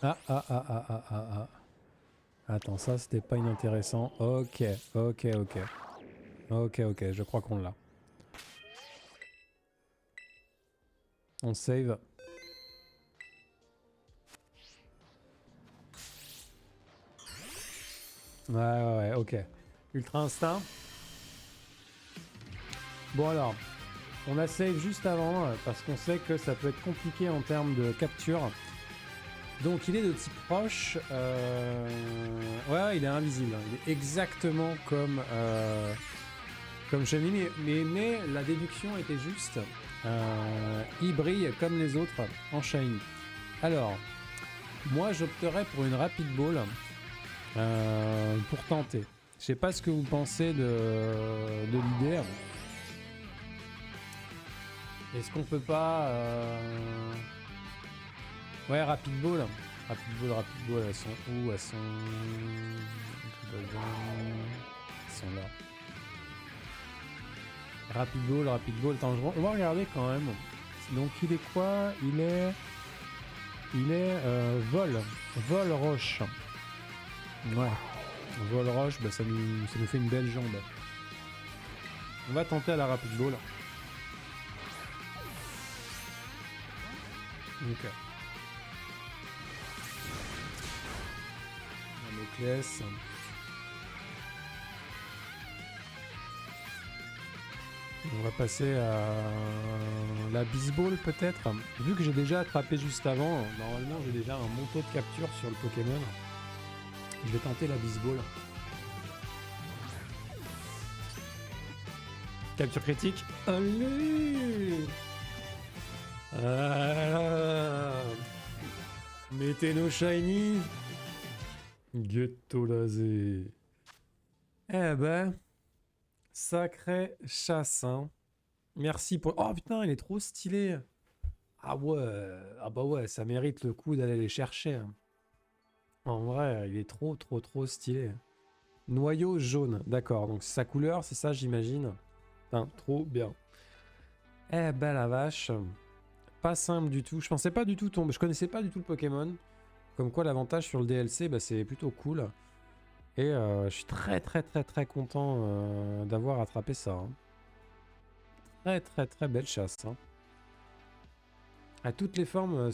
Ah, ah, ah, ah, ah, ah, ah. Attends, ça, c'était pas inintéressant. Ok, ok, ok. Ok, ok, je crois qu'on l'a. On save. Ouais, ouais, ouais, ok. Ultra instinct. Bon alors, on a save juste avant parce qu'on sait que ça peut être compliqué en termes de capture. Donc il est de type proche. Ouais, il est invisible. Il est exactement comme Shiny, mais la déduction était juste. Il brille comme les autres en Shiny. Alors, moi j'opterais pour une Rapid Ball pour tenter. Je sais pas ce que vous pensez de l'idée. Est-ce qu'on peut pas... Ouais, Rapid Ball. Rapid Ball, elles sont où? Elles sont là. Rapid Ball. Attends, on va regarder quand même. Donc il est quoi? Il est Vol Roche. Ouais. Vol Roche, bah, ça nous fait une belle jambe. On va tenter à la Rapid Ball. Ok. Damoclès. On va passer à la Bisball peut-être. Vu que j'ai déjà attrapé juste avant, normalement j'ai déjà un monto de capture sur le Pokémon. Je vais tenter la Bisball. Capture critique. Allez, mettez nos shiny. Ghetto lasé. Eh ben, sacrée chasse, hein. Merci pour... Oh putain, il est trop stylé. Ah ouais, ah bah ouais, ça mérite le coup d'aller les chercher, hein. En vrai, il est trop stylé. Noyau jaune, d'accord. Donc sa couleur, c'est ça, j'imagine. Putain, trop bien. Eh ben la vache. Pas simple du tout. Je pensais pas du tout tomber. Je connaissais pas du tout le Pokémon. Comme quoi, l'avantage sur le DLC, bah, c'est plutôt cool. Et je suis très content d'avoir attrapé ça, hein. Très belle chasse, hein. À toutes les formes